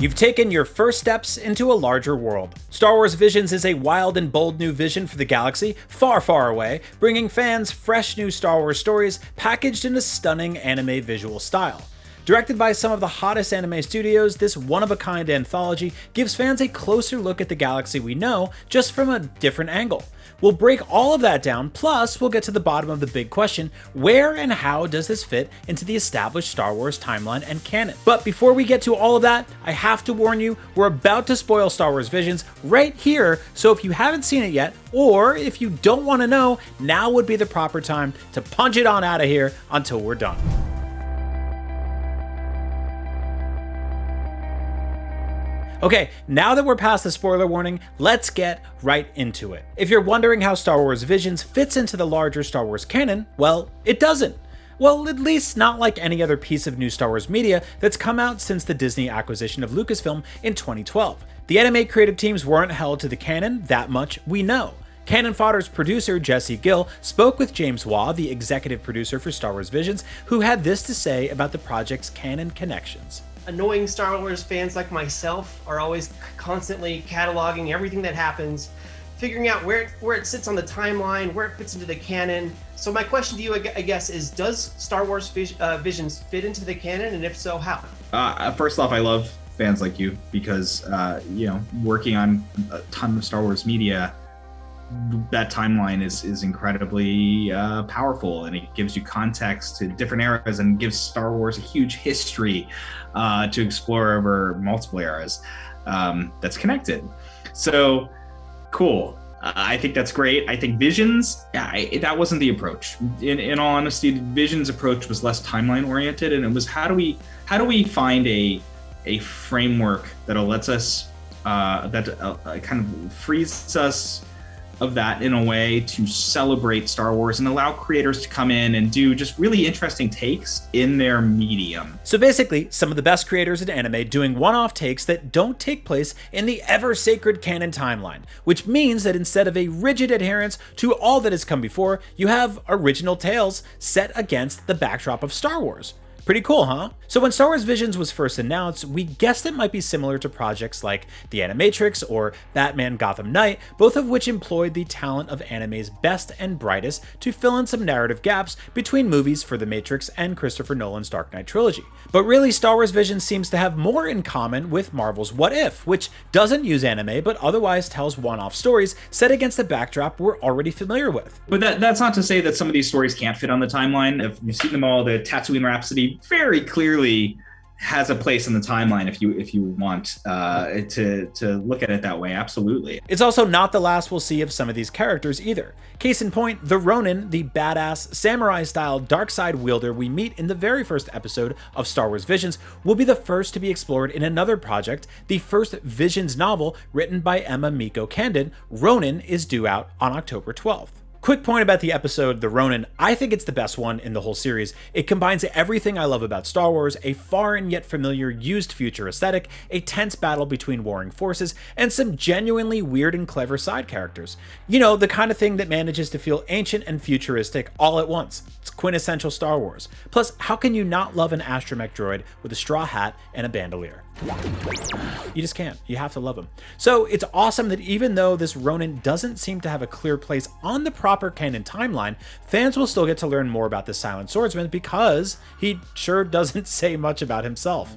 You've taken your first steps into a larger world. Star Wars Visions is a wild and bold new vision for the galaxy, far, far away, bringing fans fresh new Star Wars stories packaged in a stunning anime visual style. Directed by some of the hottest anime studios, this one-of-a-kind anthology gives fans a closer look at the galaxy we know, just from a different angle. We'll break all of that down, plus we'll get to the bottom of the big question: where and how does this fit into the established Star Wars timeline and canon? But before we get to all of that, I have to warn you, we're about to spoil Star Wars Visions right here, so if you haven't seen it yet, or if you don't want to know, now would be the proper time to punch it on out of here until we're done. Okay, now that we're past the spoiler warning, let's get right into it. If you're wondering how Star Wars Visions fits into the larger Star Wars canon, well, it doesn't. Well, at least not like any other piece of new Star Wars media that's come out since the Disney acquisition of Lucasfilm in 2012. The anime creative teams weren't held to the canon, that much we know. Canon Fodder's producer, Jesse Gill, spoke with James Waugh, the executive producer for Star Wars Visions, who had this to say about the project's canon connections. Annoying Star Wars fans like myself are always constantly cataloging everything that happens, figuring out where it sits on the timeline, where it fits into the canon. So my question to you, I guess, is does Star Wars Visions fit into the canon, and if so, how? First off, I love fans like you because, working on a ton of Star Wars media, that timeline is incredibly powerful, and it gives you context to different eras and gives Star Wars a huge history to explore over multiple eras that's connected. So cool. I think that's great. I think Visions, that wasn't the approach. In all honesty, Visions' approach was less timeline oriented, and it was how do we find a framework that lets us kind of frees us of that in a way to celebrate Star Wars and allow creators to come in and do just really interesting takes in their medium. So basically, some of the best creators in anime doing one-off takes that don't take place in the ever-sacred canon timeline, which means that instead of a rigid adherence to all that has come before, you have original tales set against the backdrop of Star Wars. Pretty cool, huh? So when Star Wars Visions was first announced, we guessed it might be similar to projects like The Animatrix or Batman Gotham Knight, both of which employed the talent of anime's best and brightest to fill in some narrative gaps between movies for The Matrix and Christopher Nolan's Dark Knight trilogy. But really, Star Wars Visions seems to have more in common with Marvel's What If, which doesn't use anime but otherwise tells one-off stories set against the backdrop we're already familiar with. But that's not to say that some of these stories can't fit on the timeline. If you've seen them all, the Tatooine Rhapsody very clearly has a place in the timeline if you want to look at it that way. Absolutely. It's also not the last we'll see of some of these characters either. Case in point, the Ronin, the badass samurai-style dark side wielder we meet in the very first episode of Star Wars Visions, will be the first to be explored in another project, the first Visions novel written by Emma Miko Candid. Ronin is due out on October 12th. Quick point about the episode, The Ronin. I think it's the best one in the whole series. It combines everything I love about Star Wars, a foreign yet familiar used future aesthetic, a tense battle between warring forces, and some genuinely weird and clever side characters. You know, the kind of thing that manages to feel ancient and futuristic all at once. It's quintessential Star Wars. Plus, how can you not love an astromech droid with a straw hat and a bandolier? You just can't. You have to love him. So it's awesome that even though this Ronin doesn't seem to have a clear place on the proper canon timeline, fans will still get to learn more about the Silent Swordsman because he sure doesn't say much about himself.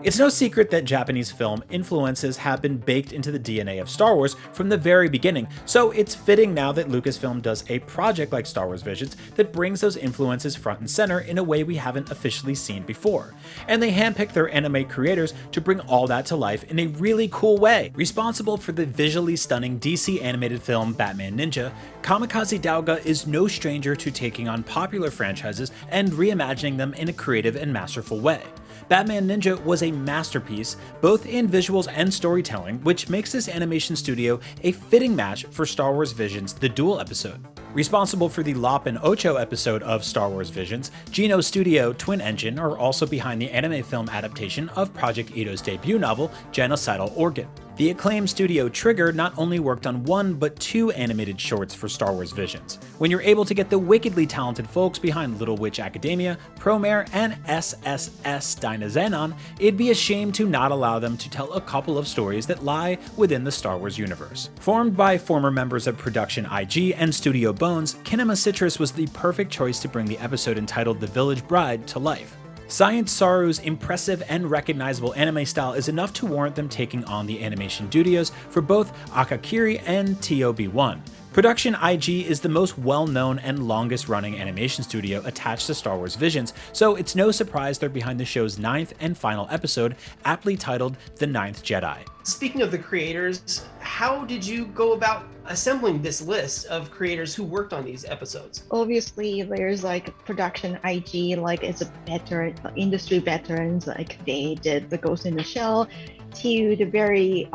It's no secret that Japanese film influences have been baked into the DNA of Star Wars from the very beginning, so it's fitting now that Lucasfilm does a project like Star Wars Visions that brings those influences front and center in a way we haven't officially seen before. And they handpick their anime creators to bring all that to life in a really cool way. Responsible for the visually stunning DC animated film Batman Ninja, Kamikaze Douga is no stranger to taking on popular franchises and reimagining them in a creative and masterful way. Batman Ninja was a masterpiece, both in visuals and storytelling, which makes this animation studio a fitting match for Star Wars Visions, the Duel episode. Responsible for the Lop and Ocho episode of Star Wars Visions, Geno Studio Twin Engine are also behind the anime film adaptation of Project Ito's debut novel, Genocidal Organ. The acclaimed studio Trigger not only worked on 1 but 2 animated shorts for Star Wars Visions. When you're able to get the wickedly talented folks behind Little Witch Academia, Promare, and SSS Dynazenon, it'd be a shame to not allow them to tell a couple of stories that lie within the Star Wars universe. Formed by former members of Production IG and Studio Bones, Kinema Citrus was the perfect choice to bring the episode entitled The Village Bride to life. Science Saru's impressive and recognizable anime style is enough to warrant them taking on the animation studios for both Akakiri and TOB1. Production IG is the most well-known and longest-running animation studio attached to Star Wars Visions, so it's no surprise they're behind the show's 9th and final episode, aptly titled The Ninth Jedi. Speaking of the creators, how did you go about assembling this list of creators who worked on these episodes? Obviously, there's like Production IG, like it's a veteran, industry veterans, like they did the Ghost in the Shell, to the very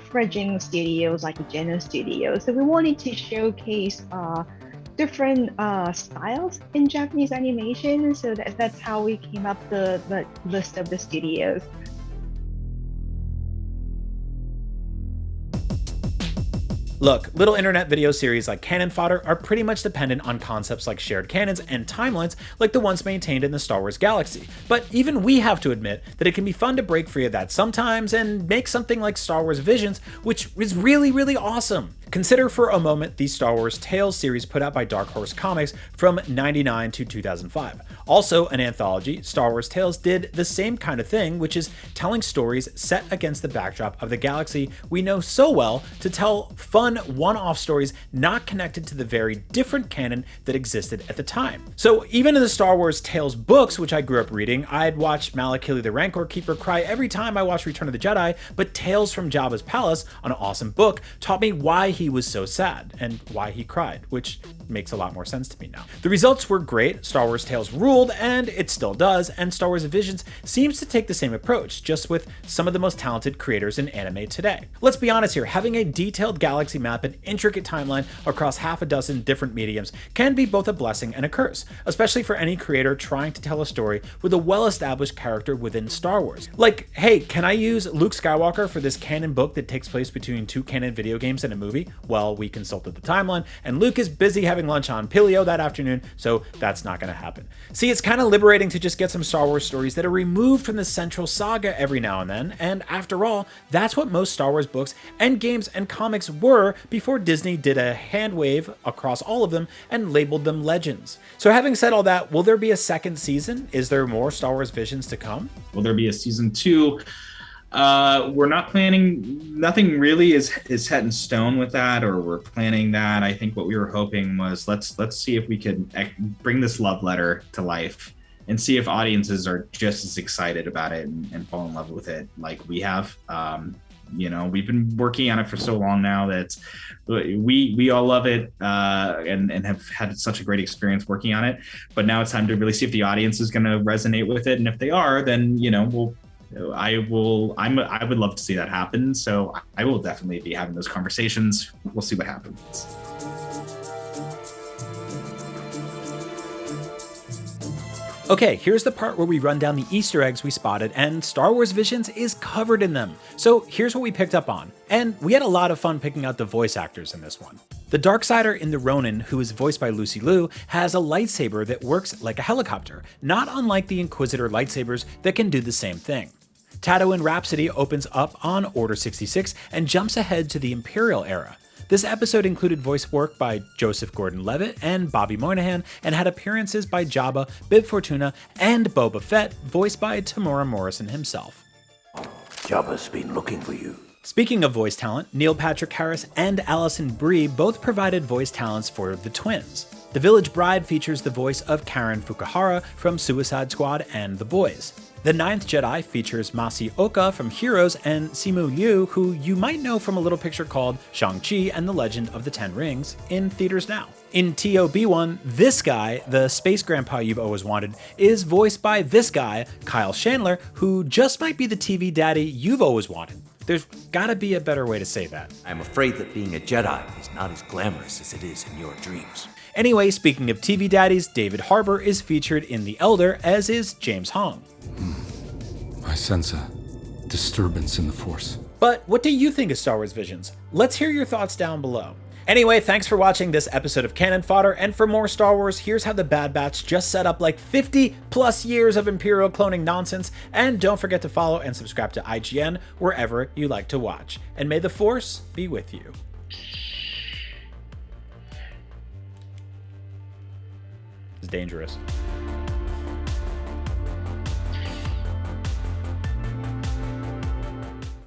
fledgling studios like Geneon Studios. So we wanted to showcase different styles in Japanese animation. So that's how we came up the list of the studios. Look, little internet video series like Canon Fodder are pretty much dependent on concepts like shared canons and timelines like the ones maintained in the Star Wars galaxy. But even we have to admit that it can be fun to break free of that sometimes and make something like Star Wars Visions, which is really, really awesome. Consider for a moment the Star Wars Tales series put out by Dark Horse Comics from '99 to 2005. Also an anthology, Star Wars Tales did the same kind of thing, which is telling stories set against the backdrop of the galaxy we know so well to tell fun one-off stories not connected to the very different canon that existed at the time. So even in the Star Wars Tales books, which I grew up reading, I'd watch Malakili the Rancor Keeper cry every time I watched Return of the Jedi, but Tales from Jabba's Palace, an awesome book, taught me why he was so sad and why he cried, which makes a lot more sense to me now. The results were great, Star Wars Tales ruled, and it still does, and Star Wars Visions seems to take the same approach, just with some of the most talented creators in anime today. Let's be honest here, having a detailed galaxy map and intricate timeline across half a dozen different mediums can be both a blessing and a curse, especially for any creator trying to tell a story with a well-established character within Star Wars. Like, hey, can I use Luke Skywalker for this canon book that takes place between 2 canon video games and a movie? Well, we consulted the timeline, and Luke is busy having lunch on Pileo that afternoon, so that's not going to happen. See, it's kind of liberating to just get some Star Wars stories that are removed from the central saga every now and then, and after all, that's what most Star Wars books and games and comics were before Disney did a hand wave across all of them and labeled them legends. So having said all that, will there be a second season? Is there more Star Wars Visions to come? Will there be a season 2? We're not planning, nothing really is set in stone with that, or we're planning that. I think what we were hoping was let's see if we could bring this love letter to life and see if audiences are just as excited about it and fall in love with it like we have. You know, we've been working on it for so long now that we all love it and have had such a great experience working on it. But now it's time to really see if the audience is going to resonate with it, and if they are, then I would love to see that happen. So I will definitely be having those conversations. We'll see what happens. Okay, here's the part where we run down the Easter eggs we spotted, and Star Wars Visions is covered in them. So here's what we picked up on, and we had a lot of fun picking out the voice actors in this one. The Darksider in the Ronin, who is voiced by Lucy Liu, has a lightsaber that works like a helicopter, not unlike the Inquisitor lightsabers that can do the same thing. Tatooine Rhapsody opens up on Order 66 and jumps ahead to the Imperial era. This episode included voice work by Joseph Gordon-Levitt and Bobby Moynihan, and had appearances by Jabba, Bib Fortuna, and Boba Fett, voiced by Tamora Morrison himself. Jabba's been looking for you. Speaking of voice talent, Neil Patrick Harris and Alison Brie both provided voice talents for the twins. The Village Bride features the voice of Karen Fukuhara from Suicide Squad and The Boys. The Ninth Jedi features Masi Oka from Heroes and Simu Liu, who you might know from a little picture called Shang-Chi and the Legend of the Ten Rings, in theaters now. In TOB1, this guy, the space grandpa you've always wanted, is voiced by this guy, Kyle Chandler, who just might be the TV daddy you've always wanted. There's gotta be a better way to say that. I'm afraid that being a Jedi is not as glamorous as it is in your dreams. Anyway, speaking of TV daddies, David Harbour is featured in The Elder, as is James Hong. I sense disturbance in the Force. But what do you think of Star Wars Visions? Let's hear your thoughts down below. Anyway, thanks for watching this episode of Canon Fodder, and for more Star Wars, here's how the Bad Batch just set up like 50 plus years of Imperial cloning nonsense, and don't forget to follow and subscribe to IGN wherever you like to watch. And may the Force be with you. It's dangerous.